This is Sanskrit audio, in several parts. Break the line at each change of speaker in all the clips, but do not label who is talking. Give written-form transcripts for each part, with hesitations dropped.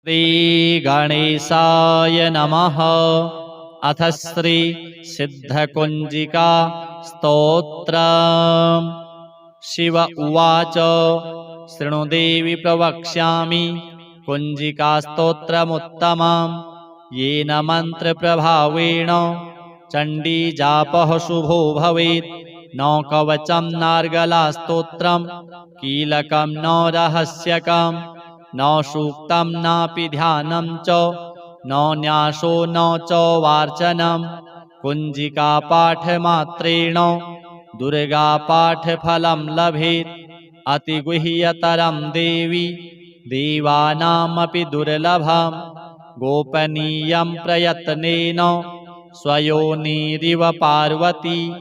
श्री गणेशाय नमः। अथ श्री सिद्धकुंजिका स्तोत्रम्। शिव उवाच शृणु देवि प्रवक्ष्यामि कुंजिका स्तोत्रमुत्तमम्। येन मन्त्रप्रभावेण चण्डी जापः शुभो भवेत्। न कवचं नार्गला स्तोत्रम् कीलकं न रहस्यकम्। न सूक्तं नापि ध्यानं च न न्यासो न च वार्चनम्। कुंजिका पाठमात्रेण दुर्गा पाठफलं लभेत्। अतिगुह्यतरं देवी देवानामपि दुर्लभम्। गोपनीयं प्रयत्नेन स्वयोनिरिव पार्वती।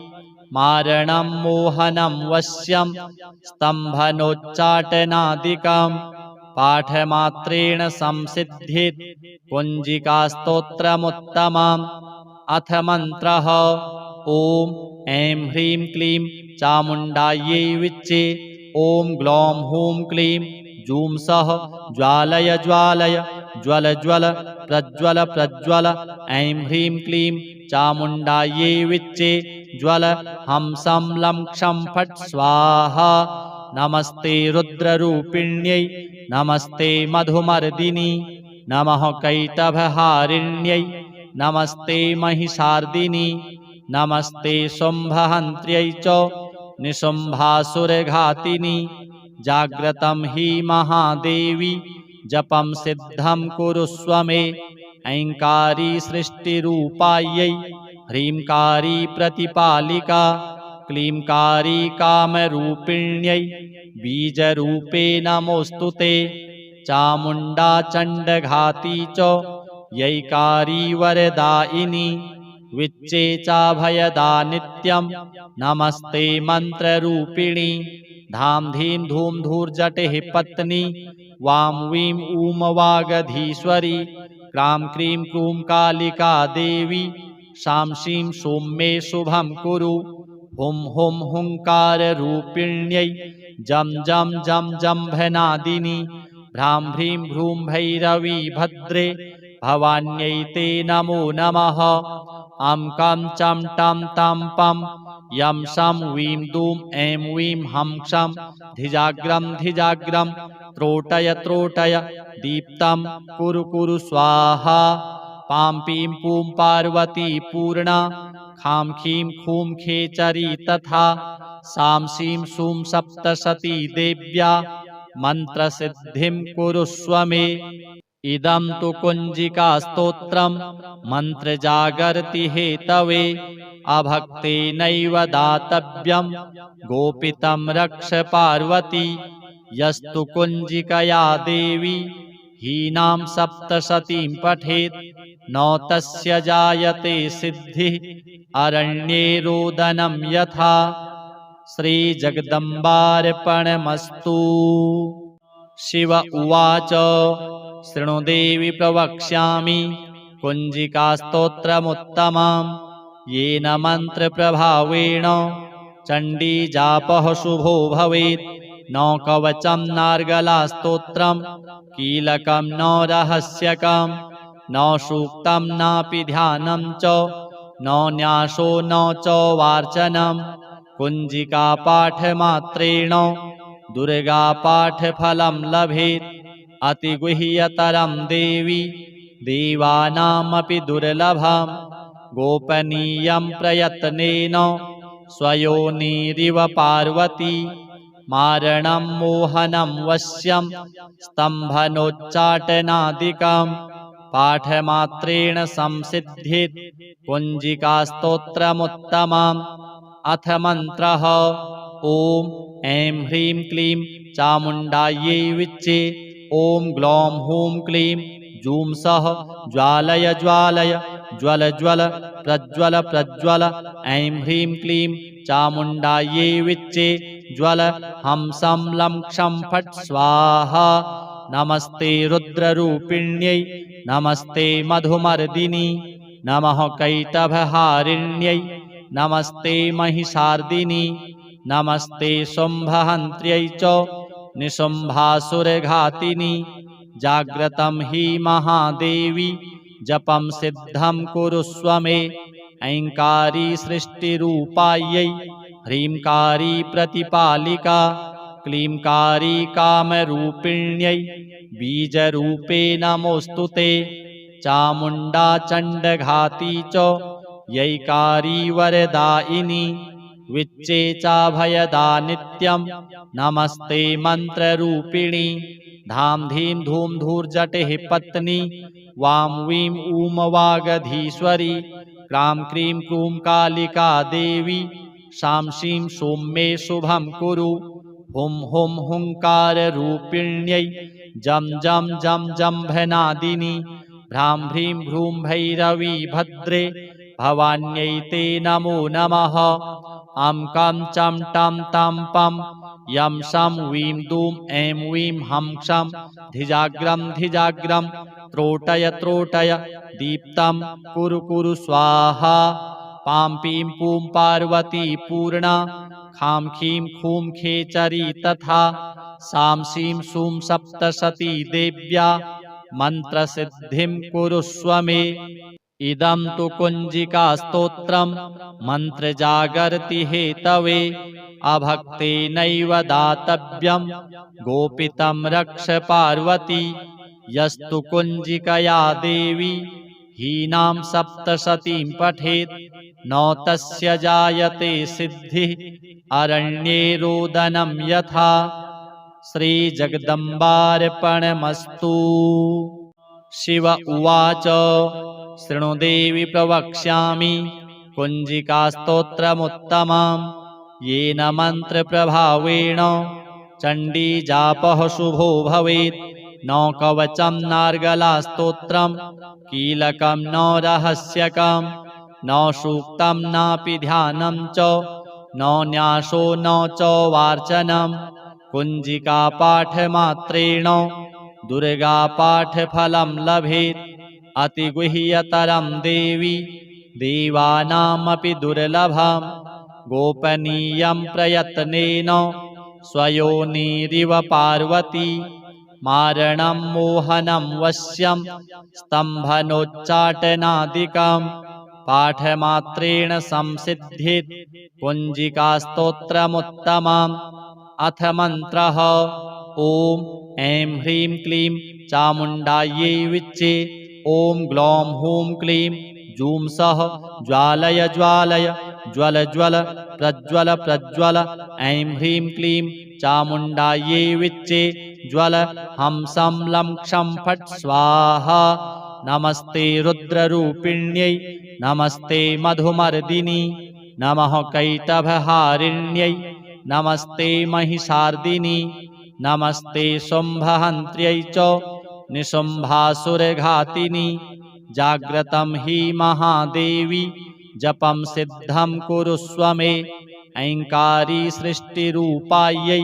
मारणं मोहनं वश्यं स्तम्भनोच्चाटनादिकम्। पाठमात्रेण संसिद्ध्येत् कुंजिका स्तोत्रमुत्तमम्। अथ मन्त्रः ॐ ऐं ह्रीं क्लीं चामुण्डायै विच्चे। ॐ ग्लौं हूं क्लीं जूं सः ज्वालय ज्वालय ज्वल ज्वल प्रज्वल प्रज्वल। ऐं ह्रीं क्लीं चामुण्डायै विच्चे ज्वल हं सं लं क्षं फट् स्वाहा। नमस्ते रुद्ररूपिण्यै नमस्ते मधुमर्दिनी। नमः कैटभहारिण्यै नमस्ते महिषार्दिनी। नमस्ते शुम्भहन्त्र्यै च निशुम्भासुरघातिनी। जाग्रतं हि महादेवी जपं सिद्धं कुरुष्व मे। ऐङ्कारी सृष्टिरूपायै ह्रींकारी प्रतिपालिका। क्लींकारी कामरूपिण्यै बीजरूपे नमोऽस्तु ते। चामुण्डा चण्डघाती च यैकारी वरदायिनी। विच्चे चाभयदा नित्यं नमस्ते मन्त्ररूपिणी। धां धीं धूं धूर्जटिः पत्नी वां वीं ऊं वागधीश्वरी। क्रां क्रीं क्रूं कालिका देवी शां शीं शूं मे शुभं कुरु। हुं हुं हुंकाररूपिण्यै जं जं जं जम्भनादिनी। भ्रां भ्रीं भ्रूं भैरवी भद्रे भवान्यै ते नमो नमः। अं कं चं टं तं पं यं शं वीं दूं ऐं वीं हं क्षं धिजाग्रं धिजाग्रं। त्रोटय त्रोटय दीप्तं कुरु कुरु स्वाहा। पां पीं पूं पार्वती पूर्णा खां खीं खूं खेचरी तथा। सां शीं शूं सप्तशती देव्या मन्त्रसिद्धिं कुरुष्व मे। इदं तु कुंजिका स्तोत्रं मन्त्रजागर्ति हेतवे। अभक्तेनैव दातव्यं गोपितं रक्ष पार्वती। यस्तु कुंजिकया देवी हीनां सप्तशतीं पठेत् न तस्य जायते सिद्धिः अरण्ये रोदनं यथा। श्रीजगदम्बार्पणमस्तु। शिव उवाच शृणु देवि प्रवक्ष्यामि कुंजिका स्तोत्रमुत्तमम्। येन मन्त्रप्रभावेण चण्डी जापः शुभो भवेत्। न कवचं नार्गला स्तोत्रम् कीलकं न रहस्यकम्। न सूक्तं नापि ध्यानं च न न्यासो न च वार्चनम्। कुंजिका पाठमात्रेण दुर्गा पाठफलं लभेत्। अतिगुह्यतरं देवी देवानामपि दुर्लभम्। गोपनीयं प्रयत्नेन स्वयोनिरिव पार्वती। मारणं मोहनं वश्यं स्तम्भनोच्चाटनादिकम्। पाठमात्रेण संसिद्ध्येत् कुंजिका स्तोत्रमुत्तमम्। अथ मन्त्रः ॐ ऐं ह्रीं क्लीं चामुण्डायै विच्चे। ॐ ग्लौं हूं क्लीं जूं सः ज्वालय ज्वालय ज्वल ज्वल प्रज्वल प्रज्वल। ऐं ह्रीं क्लीं चामुण्डायै विच्चे ज्वल हं सं लं क्षं फट् स्वाहा। नमस्ते रुद्ररूपिण्यै नमस्ते मधुमर्दिनी। नमः कैटभहारिण्यै नमस्ते महिषार्दिनी। नमस्ते शुम्भहन्त्र्यै च निशुम्भासुरघातिनी। जाग्रतं हि महादेवी जपं सिद्धं कुरुष्व मे ऐङ्कारी सृष्टिरूपायै ह्रींकारी प्रतिपालिका क्लींकारी कामरूपिण्यै बीजरूपे नमोऽस्तु ते चामुण्डा चण्डघाती च यैकारी वरदायिनी विच्चे चाभयदा नित्यं नमस्ते मन्त्ररूपिणी धाम धीं धूम धूर्जटिः पत्नी वां वीं ऊं वागधीश्वरी क्रां क्रीं क्रूं कालिका देवी शां शीं शूं मे शुभं कुरु हुं हुं हुंकाररूपिण्यै जं जं जं जम्भनादिनी भ्रां भ्रीं भ्रूं भैरवी भद्रे भवान्यै ते नमो नमः अं कं चं टं तं पं यं शं वीं दूं ऐं वीं हं क्षं धिजाग्रं त्रोटय त्रोटय दीप्तं कुरु कुरु स्वाहा पां पीं पूं पार्वती पूर्णा खां खीं खूं खेचरी तथा सां शीं शूं सप्तशती देव्या मन्त्रसिद्धिं कुरुष्व मे इदं तु कुञ्जिकास्तोत्रं मन्त्रजागर्ति हेतवे अभक्तेनैव दातव्यं गोपितं रक्ष पार्वती यस्तु कुञ्जिकया देवी हीनां सप्तशतीं पठेत् न तस्य जायते सिद्धिः अरण्ये रोदनं यथा श्रीजगदम्बार्पणमस्तु। शिव उवाच शृणु देवि प्रवक्ष्यामि कुञ्जिकास्तोत्रमुत्तमं येन मन्त्रप्रभावेण चण्डीजापः शुभो भवेत् न कवचं नार्गलास्तोत्रं कीलकं न रहस्यकं न सूक्तं नापि ध्यानं च न न्यासो न च वार्चनं कुञ्जिकापाठमात्रेण दुर्गापाठफलं लभेत् अतिगुह्यतरं देवी देवानामपि दुर्लभं गोपनीयं प्रयत्नेन स्वयोनिरिव पार्वती मारणं मोहनं वश्यं स्तम्भनोच्चाटनादिकं पाठमात्रेण संसिद्ध्येत् कुञ्जिकास्तोत्रमुत्तमम् अथ मन्त्रः ॐ ऐं ह्रीं क्लीं चामुण्डायै विच्चे ॐ ग्लौं हूं क्लीं जूं सः ज्वालय ज्वालय ज्वल ज्वल प्रज्वल प्रज्वल ऐं ह्रीं क्लीं चामुण्डायै विच्चे ज्वल हंसं लं क्षं फट् स्वाहा नमस्ते रुद्ररूपिण्यै नमस्ते मधुमर्दिनी नमः कैटभहारिण्यै नमस्ते महिषार्दिनी नमस्ते शुम्भहन्त्र्यै च निशुम्भासुरघातिनी जाग्रतं हि महादेवी जपं सिद्धं कुरुष्व मे ऐङ्कारी सृष्टिरूपायै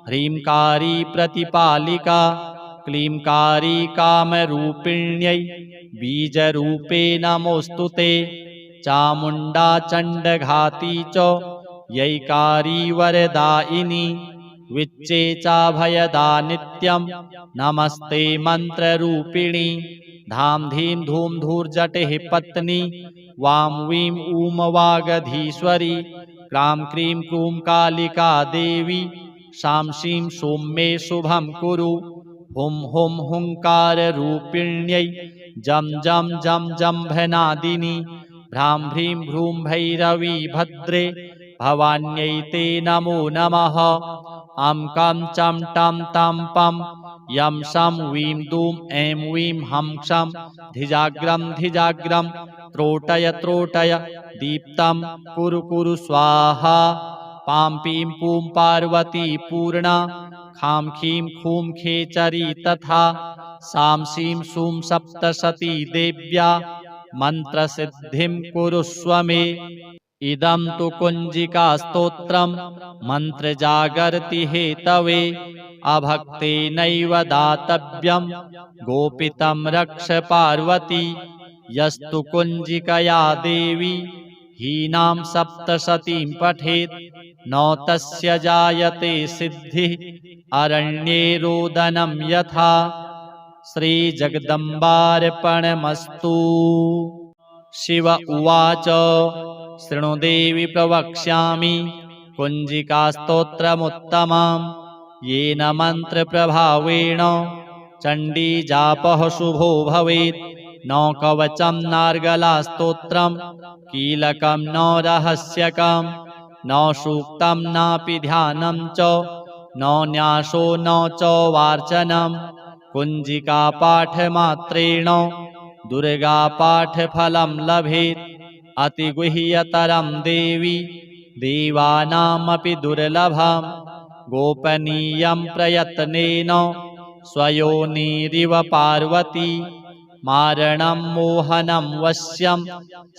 ह्रींकारी प्रतिपालिका क्लींकारी कामरूपिण्यै बीजरूपे नमोऽस्तु ते चामुण्डा चण्डघाती च यैकारी वरदायिनी विच्चे चाभयदा नित्यं नमस्ते मन्त्ररूपिणी धाम धीं धूम धूर्जटिः पत्नी वां वीं ऊं वागधीश्वरी क्रां क्रीं क्रूं कालिका देवी शां शीं शूं मे शुभं कुरु हुं हुं हुंकाररूपिण्यै जं जं जं जम्भनादिनी भ्रां भ्रीं भ्रूं भैरवी भद्रे भवान्यै ते नमो नमः अं कं चं टं तं पं यं शं वीं दूं ऐं वीं हं क्षं धिजाग्रं त्रोटय त्रोटय दीप्तं कुरु कुरु स्वाहा पां पीं पूं पार्वती पूर्णा खां खीं खूं खेचरी तथा सां शीं शूं सप्तशती देव्या मन्त्रसिद्धिं कुरुष्व मे इदं तु कुञ्जिकास्तोत्रं मन्त्रजागर्ति हेतवे अभक्तेनैव दातव्यं गोपितं रक्ष पार्वती यस्तु कुञ्जिकया देवी हीनां सप्तशतीं पठेत् न तस्य जायते सिद्धिः अरण्ये रोदनं यथा श्रीजगदम्बार्पणमस्तु। शिव उवाच शृणु देवि प्रवक्ष्यामि कुञ्जिकास्तोत्रमुत्तमं येन मन्त्रप्रभावेण चण्डीजापः शुभो भवेत्। न कवचं नार्गलास्तोत्रं कीलकं न रहस्यकं न सूक्तं नापि ध्यानं च न न्यासो न च वार्चनं। कुञ्जिकापाठमात्रेण दुर्गापाठफलं लभेत्। अतिगुह्यतरं देवी देवानामपि दुर्लभं गोपनीयं प्रयत्नेन स्वयोनिरिव पार्वती। मारणं मोहनं वश्यं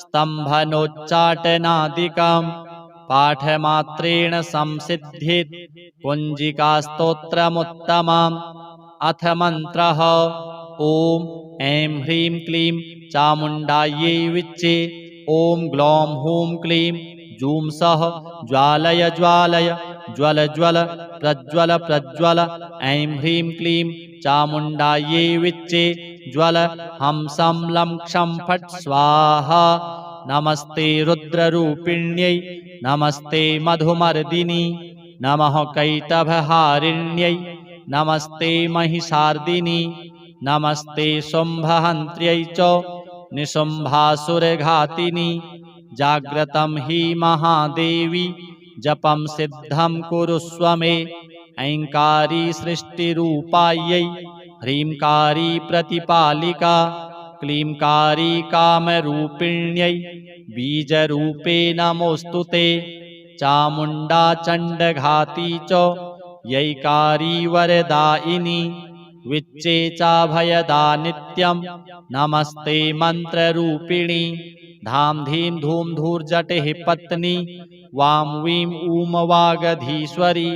स्तम्भनोच्चाटनादिकं पाठमात्रेण संसिद्ध्येत् कुञ्जिकास्तोत्रमुत्तमम्। अथ मन्त्रः ॐ ऐं ह्रीं क्लीं चामुण्डायै विच्चे। ॐ ग्लौं हूं क्लीं जूं सः ज्वालय ज्वालय ज्वल ज्वल प्रज्वल प्रज्वल। ऐं ह्रीं क्लीं चामुण्डायै विच्चे ज्वल हंसं लं क्षं फट् स्वाहा। नमस्ते रुद्ररूपिण्यै नमस्ते मधुमर्दिनी नमः कैटभहारिण्यै नमस्ते महिषार्दिनी नमस्ते शुम्भहन्त्र्यै च निशुम्भासुरघातिनी। जाग्रतं हि महादेवी जपं सिद्धं कुरुष्व मे। ऐङ्कारी सृष्टिरूपायै ह्रींकारी प्रतिपालिका क्लींकारी कामरूपिण्यै बीजरूपे नमोऽस्तु ते। चामुण्डा चण्डघाती च यैकारी वरदायिनी विच्चे चाभयदा नित्यं नमस्ते मन्त्ररूपिणी। धां धीं धूं धूर्जटिः पत्नी वां वीं ऊं वागधीश्वरी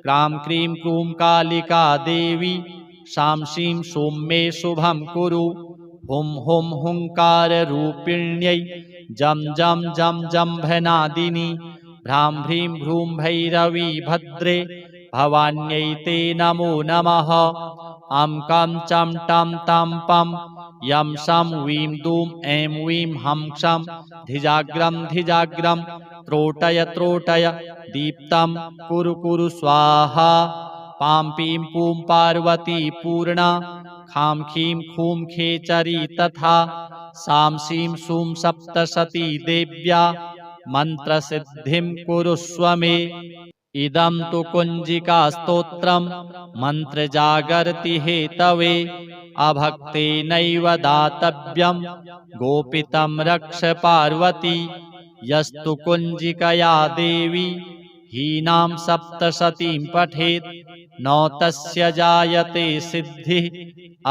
क्रां क्रीं क्रूं कालिका देवी शां शीं शूं मे शुभं कुरु। हुं हुं हुङ्काररूपिण्यै जं जं जं जम्भनादिनी भ्रां भ्रीं भ्रूं भैरवी भद्रे भवान्यै ते नमो नमः। अं कं चं टं तं पं यं शं वीं दूं ऐं वीं हं क्षं धिजाग्रं धिजाग्रं त्रोटय त्रोटय दीप्तं कुरु कुरु स्वाहा। पां पीं पूं पार्वती पूर्णा खां खीं खूं खेचरी तथा सां शीं शूं सप्तशती देव्या मन्त्रसिद्धिं कुरुष्व मे। इदं तु कुञ्जिकास्तोत्रं मन्त्रजागर्ति हेतवे अभक्तेनैव दातव्यं गोपितं रक्ष पार्वती। यस्तु कुञ्जिकया देवी हीनां सप्तशतीं पठेत् न तस्य जायते सिद्धिः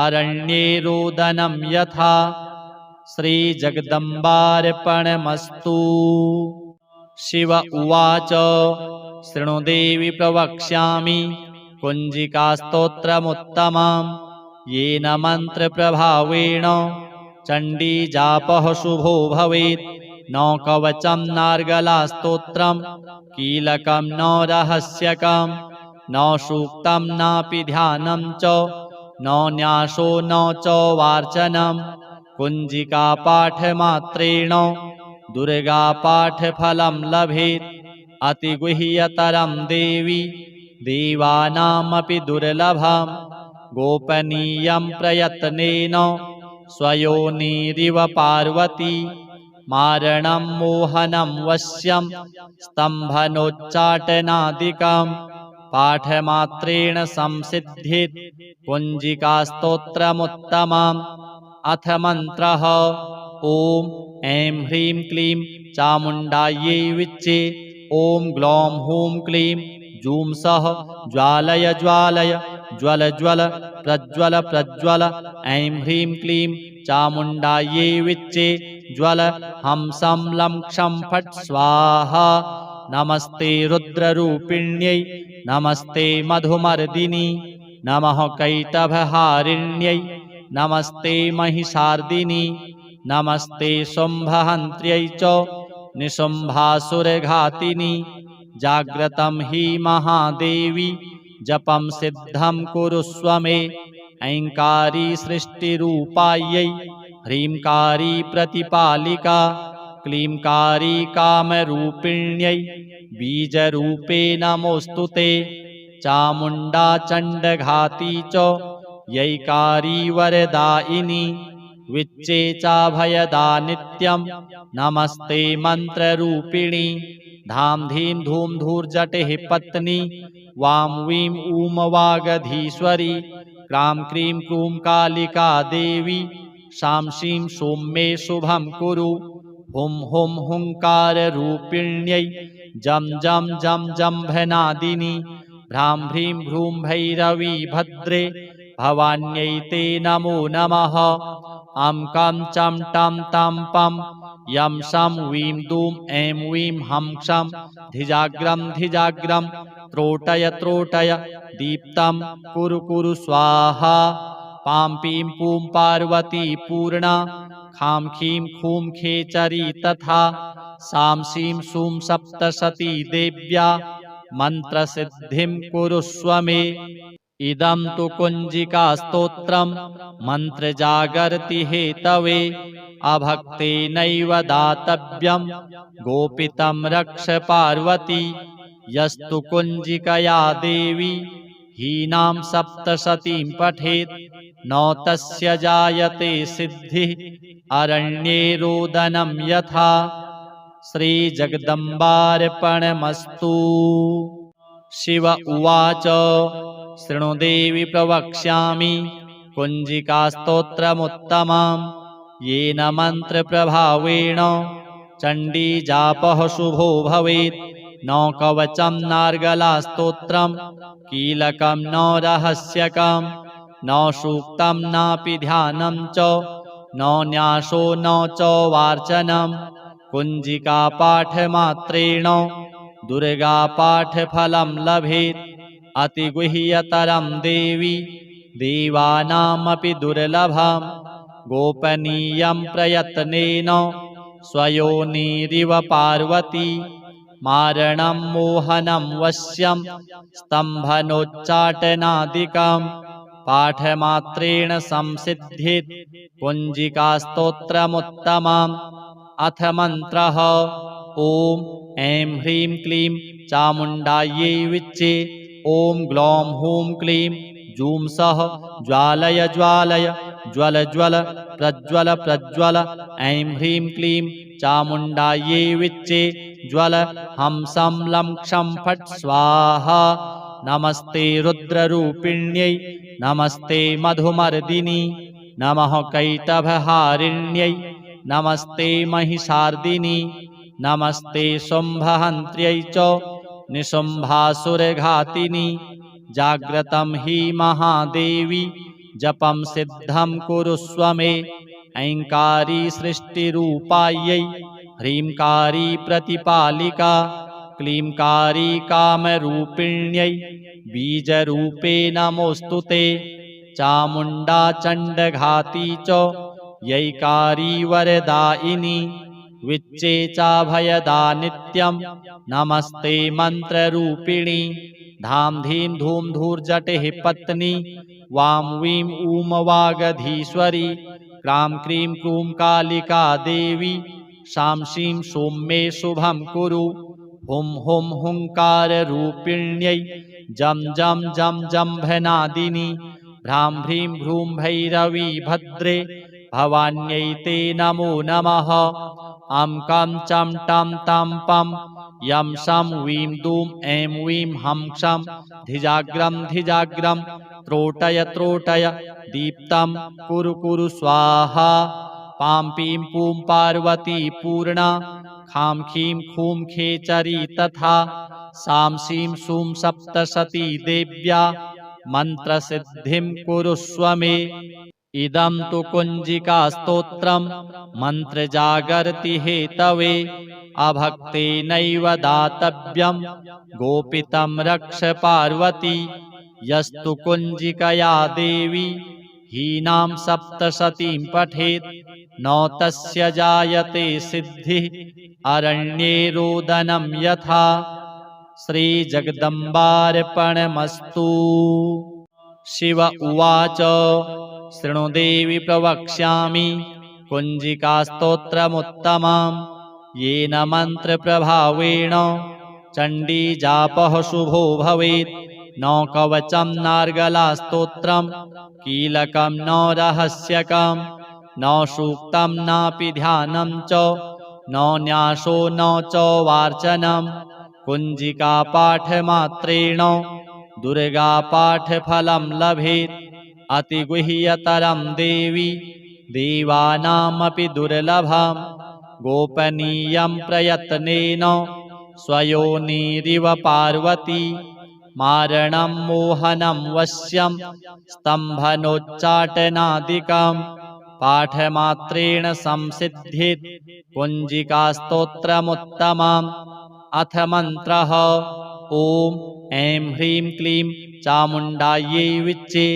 अरण्ये रोदनं यथा। श्रीजगदम्बार्पणमस्तु। शिव उवाच शृणु देवि प्रवक्ष्यामि कुञ्जिकास्तोत्रमुत्तमं येन मन्त्रप्रभावेण चण्डीजापः शुभो भवेत्। न कवचं नार्गलास्तोत्रं कीलकं न रहस्यकं न सूक्तं नापि ध्यानं च न न्यासो न च वार्चनं। कुञ्जिकापाठमात्रेण दुर्गापाठफलं लभेत्। अतिगुह्यतरं देवी देवानामपि दुर्लभं गोपनीयं प्रयत्नेन स्वयोनिरिव पार्वती। मारणं मोहनं वश्यं स्तम्भनोच्चाटनादिकं पाठमात्रेण संसिद्ध्येत् कुञ्जिकास्तोत्रमुत्तमम्। अथ मन्त्रः ॐ ऐं ह्रीं क्लीं चामुण्डायै विच्चे। ॐ ग्लौं हूं क्लीं जूं सः ज्वालय ज्वालय ज्वल ज्वल प्रज्वल प्रज्वल। ऐं ह्रीं क्लीं चामुण्डायै विच्चे ज्वल हंसं लं क्षं फट् स्वाहा। नमस्ते रुद्ररूपिण्यै नमस्ते मधुमर्दिनी नमः कैटभहारिण्यै नमस्ते महिषार्दिनी नमस्ते शुम्भहन्त्र्यै च निशुम्भासुरघातिनी। जाग्रतं हि महादेवी जपं सिद्धं कुरुष्व मे। ऐङ्कारी सृष्टिरूपायै ह्रीङ्कारी प्रतिपालिका क्लींकारी कामरूपिण्यै बीजरूपे नमोऽस्तु ते चामुण्डा चण्डघाती च यैकारी वरदायिनी विच्चे चाभयदा नित्यं नमस्ते मन्त्ररूपिणी धाम धीम धूम धूर्जटिः पत्नी वां वीं ऊं वागधीश्वरी क्रां क्रीं क्रूं कालिका देवी शां शीं शूं मे शुभं कुरु हुं हुं हुंकाररूपिण्यै जं जं जं जम्भनादिनी भ्रां भ्रीं भ्रूं भैरवी भद्रे भवान्यै ते नमो नमः अं कं चं टं तं पं यं शं वीं दूं ऐं वीं हं क्षं धिजाग्रं त्रोटय त्रोटय दीप्तं कुरु कुरु स्वाहा पां पीं पूं पार्वती पूर्णा खां खीं खूं खेचरी तथा सां शीं शूं सप्तशती देव्या मन्त्रसिद्धिं कुरुष्व मे इदं तु कुञ्जिकास्तोत्रं मन्त्रजागर्ति हेतवे अभक्तेनैव दातव्यं गोपितं रक्ष पार्वती यस्तु कुञ्जिकया देवी हीनां सप्तशतीं पठेत् न तस्य जायते सिद्धिः अरण्ये रोदनं यथा श्रीजगदम्बार्पणमस्तु। शिव उवाच शृणु देवि प्रवक्ष्यामि कुञ्जिकास्तोत्रमुत्तमं येन मन्त्रप्रभावेण चण्डीजापः शुभो भवेत् न कवचं नार्गलास्तोत्रं कीलकं न रहस्यकं न सूक्तं नापि ध्यानं च न न्यासो न च वार्चनं कुञ्जिकापाठमात्रेण दुर्गापाठफलं लभेत् अतिगुह्यतरं देवी देवानामपि दुर्लभं गोपनीयं प्रयत्नेन स्वयोनिरिव पार्वती मारणं मोहनं वश्यं स्तम्भनोच्चाटनादिकं पाठमात्रेण संसिद्धित् कुञ्जिकास्तोत्रमुत्तमम् अथ मन्त्रः ॐ ऐं ह्रीं क्लीं चामुण्डायै विच्चे ॐ ग्लौं हूं क्लीं जूं सः ज्वालय ज्वालय ज्वल ज्वल प्रज्वल प्रज्वल ऐं ह्रीं क्लीं चामुण्डायै विच्चे ज्वल हंसं लं क्षं फट् स्वाहा नमस्ते रुद्ररूपिण्यै नमस्ते मधुमर्दिनी नमः कैटभहारिण्यै नमस्ते महिषार्दिनी नमस्ते शुम्भहन्त्र्यै च निशुम्भासुरघातिनी जाग्रतं हि महादेवी जपं सिद्धं कुरुष्व मे ऐङ्कारी सृष्टिरूपायै ह्रींकारी प्रतिपालिका क्लींकारी कामरूपिण्यै बीजरूपे नमोऽस्तु ते चामुण्डा चण्डघाती च यैकारी वरदायिनी विच्चे चाभयदा नित्यं नमस्ते मन्त्ररूपिणी धां धीं धूं धूर्जटिः पत्नी वां वीं ऊं वागधीश्वरी क्रां क्रीं क्रूं कालिका देवी शां शीं शूं मे शुभं कुरु हुं हुं हुंकाररूपिण्यै जं जं जं जम्भनादिनी भ्रां भ्रीं भ्रूं भैरवी भद्रे भवान्यै ते नमो नमः अं कं चं टं तं पं यं शं वीं दूं ऐं वीं हं क्षं धिजाग्रं त्रोटय त्रोटय दीप्तं कुरु कुरु स्वाहा पां पीं पूं पार्वती पूर्णा खां खीं खूं खेचरी तथा सां शीं शूं सप्तशती देव्या मन्त्रसिद्धिं कुरुष्व मे इदं तु कुञ्जिकास्तोत्रं मन्त्रजागर्ति हेतवे अभक्तेनैव दातव्यं गोपितं रक्ष पार्वती यस्तु कुञ्जिकया देवी हीनां सप्तशतीं पठेत् न तस्य जायते सिद्धिः अरण्ये रोदनं यथा श्रीजगदम्बार्पणमस्तु। शिव उवाच शृणु देवि प्रवक्ष्यामि कुञ्जिकास्तोत्रमुत्तमं येन मन्त्रप्रभावेण चण्डीजापः शुभो भवेत्। न कवचं नार्गलास्तोत्रं कीलकं न रहस्यकं न सूक्तं नापि ध्यानं च न न्यासो न च वार्चनं कुञ्जिकापाठमात्रेण दुर्गापाठफलं लभेत्। अतिगुह्यतरं देवी देवानामपि दुर्लभं गोपनीयं प्रयत्नेन स्वयोनिरिव पार्वती मारणं मोहनं वश्यं स्तम्भनोच्चाटनादिकं पाठमात्रेण संसिद्ध्येत् कुञ्जिकास्तोत्रमुत्तमम्। अथ मन्त्रः ॐ ऐं ह्रीं क्लीं चामुण्डायै विच्चे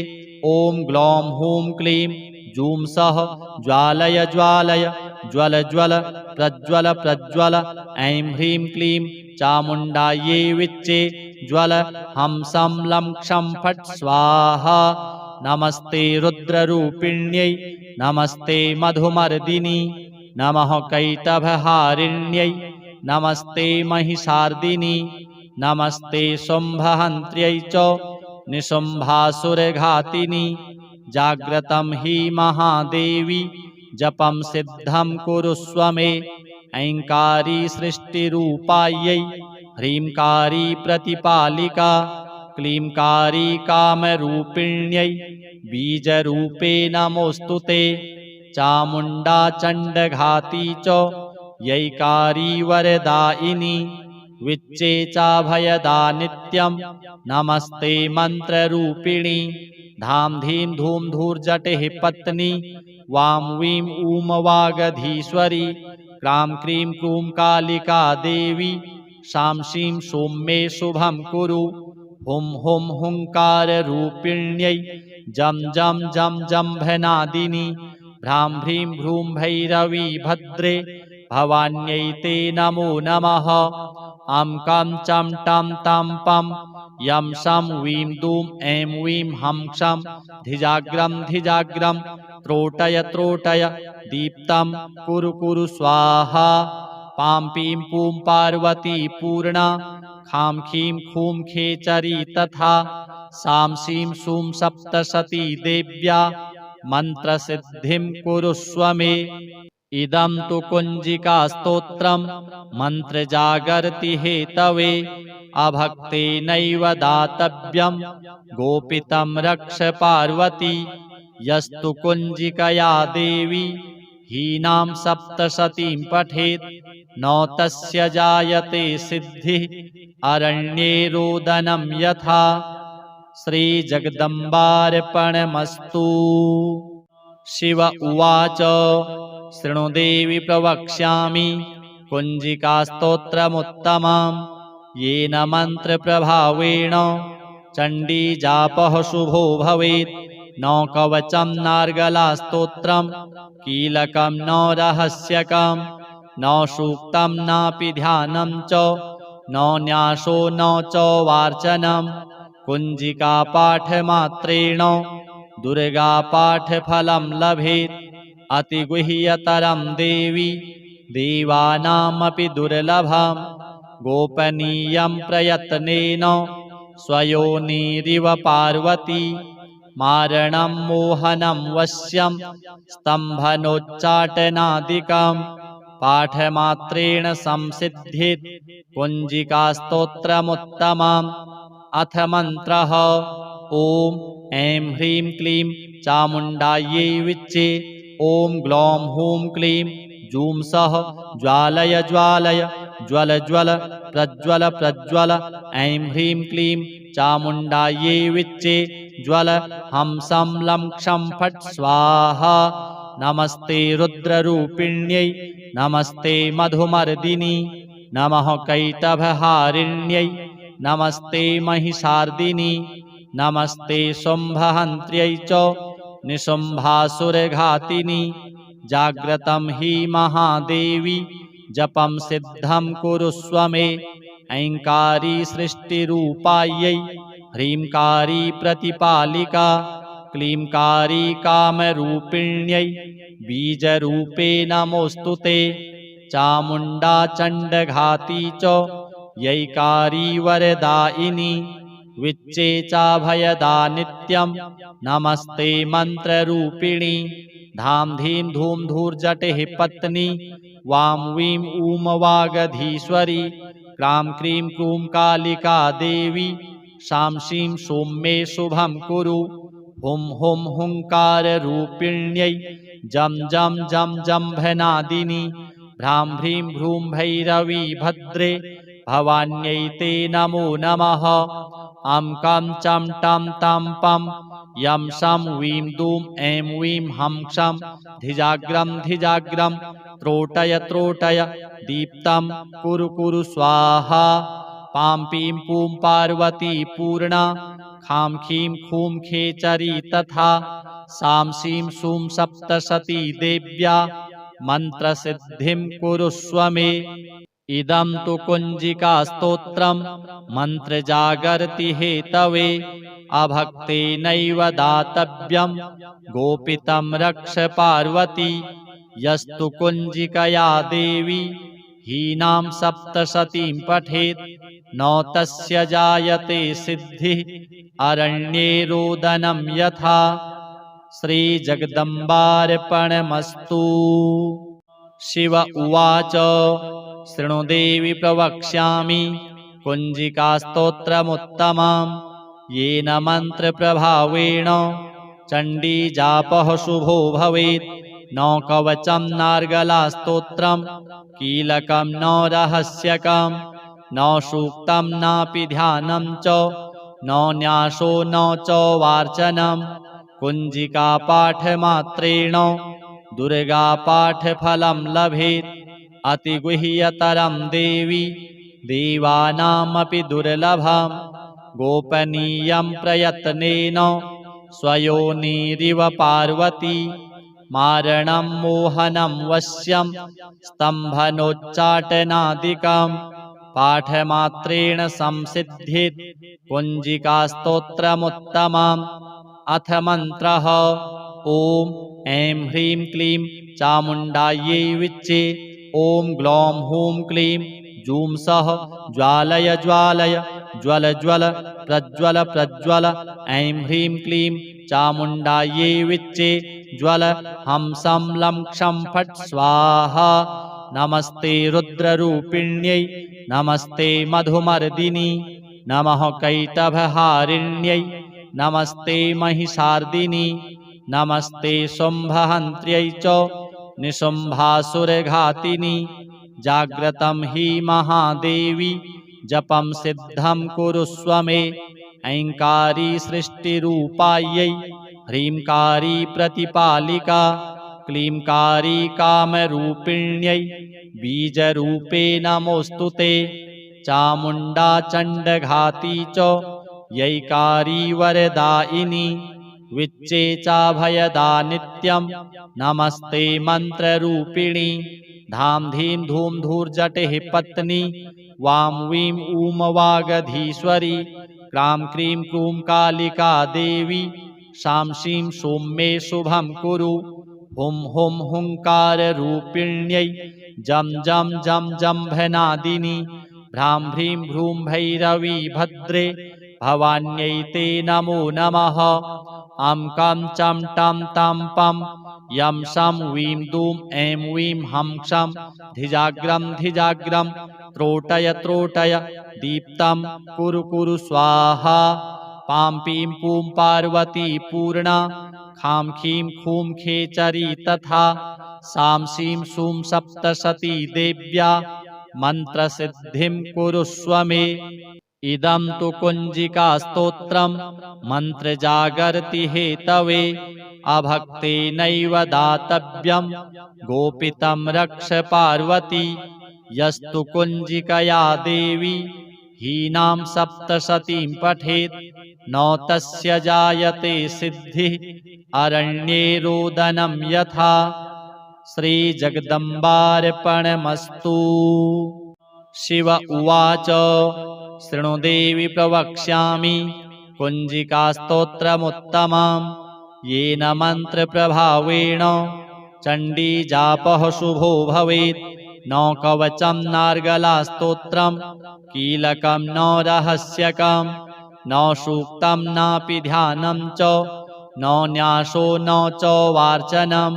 ॐ ग्लौं हूं क्लीं जूं सः ज्वालय ज्वालय ज्वल ज्वल प्रज्वल प्रज्वल ऐं ह्रीं क्लीं चामुण्डायै विच्चे ज्वल हंसं लं क्षं फट् स्वाहा। नमस्ते रुद्ररूपिण्यै नमस्ते मधुमर्दिनी नमः कैटभहारिण्यै नमस्ते महिषार्दिनी नमस्ते शुम्भहन्त्र्यै च निशुम्भासुरघातिनी। जाग्रतं हि महादेवी जपं सिद्धं कुरुष्व मे ऐङ्कारी सृष्टिरूपायै ह्रींकारी प्रतिपालिका क्लींकारी कामरूपिण्यै बीजरूपे नमोऽस्तु ते। चामुण्डा चण्डघाती च यैकारी वरदायिनी विच्चे चाभयदा नित्यं नमस्ते मन्त्ररूपिणी। धां धीं धूं धूर्जटिः पत्नी वां वीं ऊं वागधीश्वरी क्रां क्रीं क्रूं कालिका देवी शां शीं शूं मे शुभं कुरु। हुं हुं हुंकाररूपिण्यै जं जं जं जम्भनादिनी भ्रां भ्रीं भ्रूं भैरवी भद्रे भवान्यै ते नमो नमः। अं कं चं टं तं पं यं शं वीं दूं ऐं वीं हं क्षं धिजाग्रं धिजाग्रं त्रोटय त्रोटय दीप्तं कुरु कुरु स्वाहा। पां पीं पूं पार्वती पूर्णा खां खीं खूं खेचरी तथा सां शीं शूं सप्तशती देव्या मन्त्रसिद्धिं कुरुष्व मे। इदं तु कुञ्जिकास्तोत्रं मन्त्रजागर्ति हेतवे अभक्तेनैव दातव्यं गोपितं रक्ष पार्वती। यस्तु कुञ्जिकया देवी हीनां सप्तशतीं पठेत् न तस्य जायते सिद्धिः अरण्ये रोदनं यथा। श्रीजगदम्बार्पणमस्तु। शिव उवाच शृणु देवि प्रवक्ष्यामि कुञ्जिकास्तोत्रमुत्तमं येन मन्त्रप्रभावेण चण्डीजापः शुभो भवेत्। न कवचं नार्गलास्तोत्रं कीलकं न रहस्यकं न सूक्तं नापि ध्यानं च न न्यासो न च वार्चनं कुञ्जिकापाठमात्रेण दुर्गापाठफलं लभेत्। अतिगुह्यतरं देवी देवानामपि दुर्लभं गोपनीयं प्रयत्नेन स्वयोनिरिव पार्वती मारणं मोहनं वश्यं स्तम्भनोच्चाटनादिकं पाठमात्रेण संसिद्ध्येत् कुञ्जिकास्तोत्रमुत्तमम्। अथ मन्त्रः ॐ ऐं ह्रीं क्लीं चामुण्डायै विच्चे ॐ ग्लौं हूं क्लीं जूं सः ज्वालय ज्वालय ज्वल ज्वल प्रज्वल प्रज्वल ऐं ह्रीं क्लीं चामुण्डायै विच्चे ज्वल हंसं लं क्षं फट् स्वाहा। नमस्ते रुद्ररूपिण्यै नमस्ते मधुमर्दिनी नमः कैटभहारिण्यै नमस्ते महिषार्दिनी नमस्ते शुम्भहन्त्र्यै च निशुम्भासुरघातिनी। जाग्रतं हि महादेवी जपं सिद्धं कुरुष्व मे ऐङ्कारी सृष्टिरूपायै ह्रींकारी प्रतिपालिका क्लींकारी कामरूपिण्यै बीजरूपे नमोऽस्तु ते चामुण्डा चण्डघाती च यैकारी वरदायिनी विच्चे चाभयदा नित्यं नमस्ते मन्त्ररूपिणी धाम धीम धूम धूर्जटिः पत्नी वां वीं ऊं वागधीश्वरी क्रां क्रीं क्रूं कालिका देवी शां शीं सौम्ये शुभं कुरु हुं हुं हुंकाररूपिण्यै जं जं जं जम्भनादिनी भ्रां भ्रीं भ्रूं भैरवी भद्रे भवान्यै ते नमो नमः आं कां चं टां तां पं यं शं वीं दूं ऐं वीं हं क्षं धिजाग्रं त्रोटय त्रोटय दीप्तं कुरु कुरु स्वाहा पां पीं पूं पार्वती पूर्णा खां खीं खूं खेचरी तथा सां शीं शूं सप्तशती देव्या मन्त्रसिद्धिं कुरुष्व मे इदं तु कुञ्जिकास्तोत्रं मन्त्रजागर्ति हेतवे अभक्तेनैव दातव्यं गोपितं रक्ष पार्वती यस्तु कुञ्जिकया देवी हीनां सप्तशतीं पठेत् न तस्य जायते सिद्धिः अरण्ये रोदनं यथा श्रीजगदम्बार्पणमस्तु। शिव उवाच शृणु देवि प्रवक्ष्यामि कुञ्जिकास्तोत्रमुत्तमं येन मन्त्रप्रभावेण चण्डीजापः शुभो भवेत् न कवचं नार्गलास्तोत्रं कीलकं न रहस्यकं न सूक्तं नापि ध्यानं च न न्यासो न च वार्चनं कुञ्जिकापाठमात्रेण दुर्गापाठफलं लभेत् अतिगुह्यतरं देवी देवानामपि दुर्लभं गोपनीयं प्रयत्नेन स्वयोनिरिव पार्वती मारणं मोहनं वश्यं स्तम्भनोच्चाटनादिकं पाठमात्रेण संसिद्ध्येत् कुञ्जिकास्तोत्रमुत्तमम् अथ मन्त्रः ॐ ऐं ह्रीं क्लीं चामुण्डायै विच्चे ॐ ग्लौं हूं क्लीं जूं सः ज्वालय ज्वालय ज्वल ज्वल प्रज्वल प्रज्वल ऐं ह्रीं क्लीं चामुण्डायै विच्चे ज्वल हंसं लं क्षं फट् स्वाहा नमस्ते रुद्ररूपिण्यै नमस्ते मधुमर्दिनी नमः कैटभहारिण्यै नमस्ते महिषार्दिनी नमस्ते शुम्भहन्त्र्यै च निशुम्भासुरघातिनी जाग्रतं हि महादेवी जपं सिद्धं कुरुष्व मे ऐङ्कारी सृष्टिरूपायै ह्रींकारी प्रतिपालिका क्लींकारी कामरूपिण्यै बीजरूपे नमोऽस्तु ते चामुण्डा चण्डघाती च यैकारी वरदायिनी विच्चे चाभयदा नित्यं नमस्ते मन्त्ररूपिणी धाम धीम धूम धूर्जटिः पत्नी वां वीं ऊं वागधीश्वरी क्रां क्रीं क्रूं कालिका देवी शां शीं सौम्ये शुभं कुरु हुं हुं हुंकाररूपिण्यै जं जं जं जम्भनादिनी भ्रां भ्रीं भ्रूं भैरवी भद्रे भवान्यै ते नमो नमः आं कां चं टां तां पं यं शं वीं दूं ऐं वीं हं क्षं धिजाग्रं त्रोटय त्रोटय दीप्तं कुरु कुरु स्वाहा पां पीं पूं पार्वती पूर्णा खां खीं खूं खेचरी तथा सां शीं शूं सप्तशती देव्या मन्त्रसिद्धिं कुरुष्व मे इदं तु कुञ्जिकास्तोत्रं मन्त्रजागर्ति हेतवे अभक्तेनैव दातव्यं गोपितं रक्ष पार्वती यस्तु कुञ्जिकया देवी हीनां सप्तशतीं पठेत् न तस्य जायते सिद्धिः अरण्ये रोदनं यथा श्रीजगदम्बार्पणमस्तु। शिव उवाच शृणु देवि प्रवक्ष्यामि कुञ्जिकास्तोत्रमुत्तमं येन मन्त्रप्रभावेण चण्डीजापः शुभो भवेत्। न कवचं नार्गलास्तोत्रं कीलकं न रहस्यकं न सूक्तं नापि ध्यानं च न न्यासो न च वार्चनं।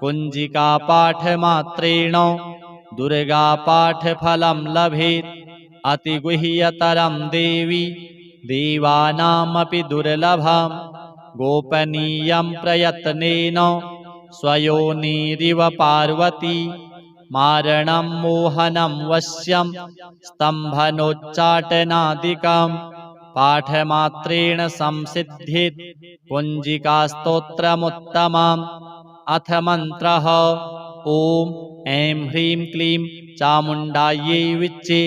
कुञ्जिकापाठमात्रेण दुर्गापाठफलं लभेत्। अतिगुह्यतरं देवी देवानामपि दुर्लभं गोपनीयं प्रयत्नेन स्वयोनिरिव पार्वती। मारणं मोहनं वश्यं स्तम्भनोच्चाटनादिकं पाठमात्रेण संसिद्धित् कुञ्जिकास्तोत्रमुत्तमम्। अथ मन्त्रः ॐ ऐं ह्रीं क्लीं चामुण्डायै विच्चे।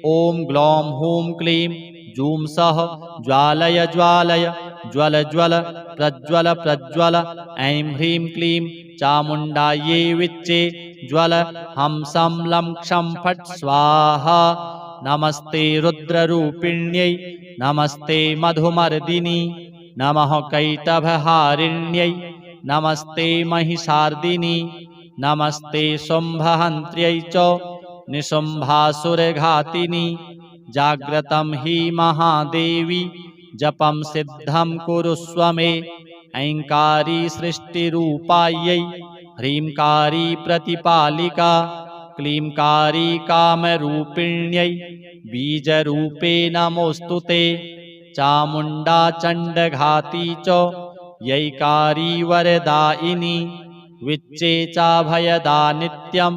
ॐ ग्लौं हूं क्लीं जूं सः ज्वालय ज्वालय ज्वल ज्वल प्रज्वल प्रज्वल। ऐं ह्रीं क्लीं चामुण्डायै विच्चे ज्वल हंसं लं क्षं फट् स्वाहा। नमस्ते रुद्ररूपिण्यै नमस्ते मधुमर्दिनी नमः कैटभहारिण्यै नमस्ते महिषार्दिनी नमस्ते शुम्भहन्त्र्यै च निशुम्भासुरघातिनी। जाग्रतं हि महादेवी जपं सिद्धं कुरुष्व मे। ऐङ्कारी सृष्टिरूपायै ह्रींकारी प्रतिपालिका क्लींकारी कामरूपिण्यै बीजरूपे नमोऽस्तु ते। चामुण्डा चण्डघाती च यैकारी वरदायिनी विच्चे चाभयदा नित्यं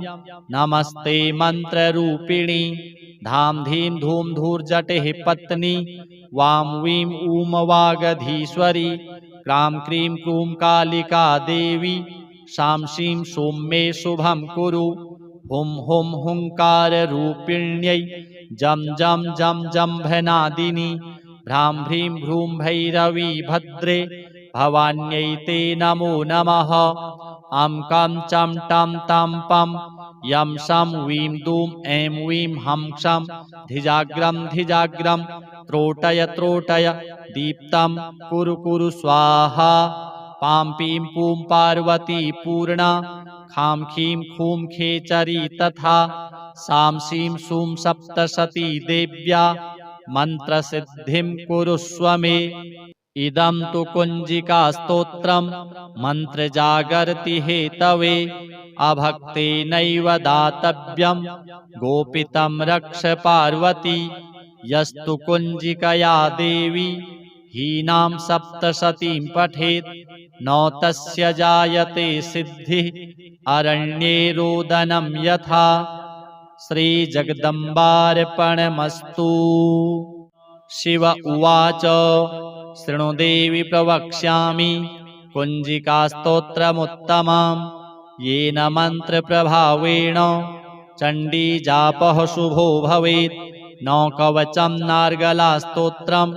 नमस्ते मन्त्ररूपिणी। धां धीं धूं धूर्जटिः पत्नी वां वीं ऊं वागधीश्वरी क्रां क्रीं क्रूं कालिका देवी शां शीं शूं मे शुभं कुरु। हुं हुं हुङ्काररूपिण्यै जं जं जं जम्भनादिनी भ्रां भ्रीं भ्रूं भैरवी भद्रे भवान्यै ते नमो नमः। अं कं चं टं तं पं यं शं वीं दूं ऐं वीं हं क्षं धिजाग्रं धिजाग्रं त्रोटय त्रोटय दीप्तं कुरु कुरु स्वाहा। पां पीं पूं पार्वती पूर्णा खां खीं खूं खेचरी तथा सां शीं शूं सप्तशती देव्या मन्त्रसिद्धिं कुरुष्व मे। इदं तु कुञ्जिकास्तोत्रं मन्त्रजागर्ति हेतवे अभक्तेनैव दातव्यं गोपितं रक्ष पार्वती। यस्तु कुञ्जिकया देवी हीनां सप्तशतीं पठेत् न तस्य जायते सिद्धिः अरण्ये रोदनं यथा। श्रीजगदम्बार्पणमस्तु। शिव उवाच शृणु देवि प्रवक्ष्यामि कुञ्जिकास्तोत्रमुत्तमं येन मन्त्रप्रभावेण चण्डीजापः शुभो भवेत्। न कवचं नार्गलास्तोत्रं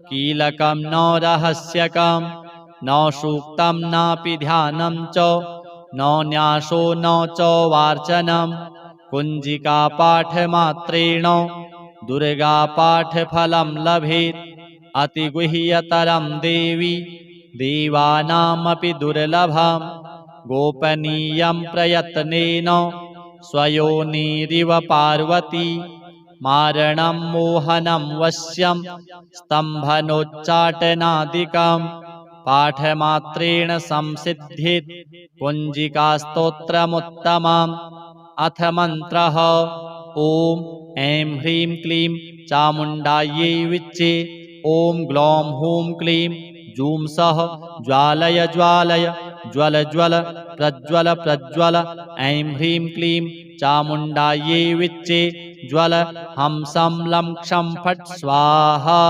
कीलकं न रहस्यकं न सूक्तं नापि ध्यानं च न न्यासो न च वार्चनं। कुञ्जिकापाठमात्रेण दुर्गापाठफलं लभेत्। अतिगुह्यतरं देवी देवानामपि दुर्लभं गोपनीयं प्रयत्नेन स्वयोनिरिव पार्वती। मारणं मोहनं वश्यं स्तम्भनोच्चाटनादिकं पाठमात्रेण संसिद्धित् कुञ्जिकास्तोत्रमुत्तमम्। अथ मन्त्रः ॐ ऐं ह्रीं क्लीं चामुण्डायै विच्चे। ॐ ग्लौं हूं क्लीं जूं सः ज्वालय ज्वालय ज्वल ज्वल प्रज्वल प्रज्वल। ऐं ह्रीं क्लीं चामुण्डायै विच्चे ज्वल हंसं लं क्षं फट् स्वाहा।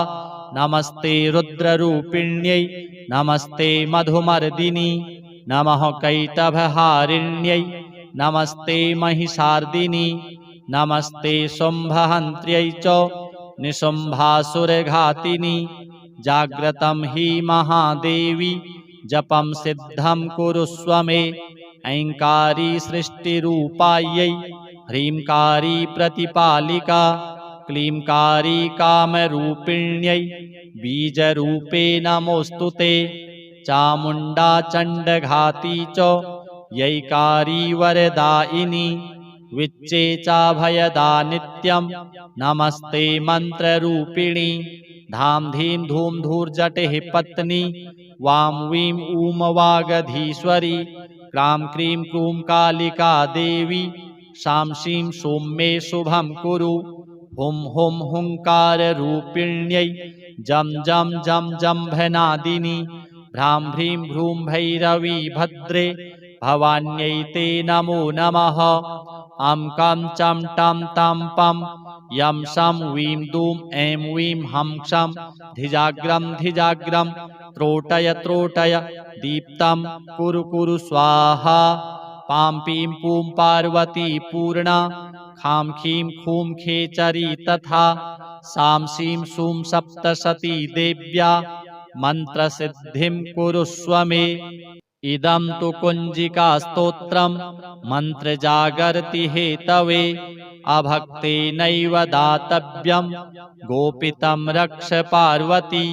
नमस्ते रुद्ररूपिण्यै नमस्ते मधुमर्दिनी नमः कैटभहारिण्यै नमस्ते महिषार्दिनी नमस्ते शुम्भहन्त्र्यै च निशुम्भासुरघातिनी। जाग्रतं हि महादेवी जपं सिद्धं कुरुष्व मे। ऐङ्कारी सृष्टिरूपायै ह्रींकारी प्रतिपालिका क्लींकारी कामरूपिण्यै बीजरूपे नमोऽस्तु ते। चामुण्डा चण्डघाती च यैकारी वरदायिनी विच्चे चाभयदा नित्यं नमस्ते मन्त्ररूपिणी। धाम धीम धूम धूर्जटिः पत्नी वां वीं ऊं वागधीश्वरी। क्रां क्रीं क्रूं कालिका देवी शां शीं शूं मे शुभं कुरु। हुं हुं हुंकाररूपिण्यै जं जं जं जम्भनादिनी। भ्रां भ्रीं भ्रूं भैरवी भद्रे भवान्यै ते नमो नमः। अं कं चं टं तं पं यं शं वीं दूं ऐं वीं हं क्षं धिजाग्रं धिजाग्रं त्रोटय त्रोटय दीप्तं कुरु कुरु स्वाहा। पां पीं पूं पार्वती पूर्णा खां खीं खूं खेचरी तथा। सां शीं शूं सप्तशती देव्या मन्त्रसिद्धिं कुरुष्व मे। इदं तु कुञ्जिकास्तोत्रं मन्त्रजागर्ति हेतवे। अभक्तेनैव दातव्यं गोपितं रक्ष पार्वती।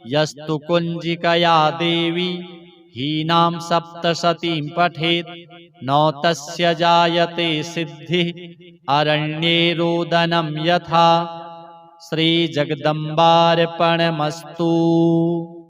यस्तु कुञ्जिकया देवी हीनां सप्तशतीं पठेत् न तस्य जायते सिद्धिः अरण्ये रोदनं यथा। श्रीजगदम्बार्पणमस्तु।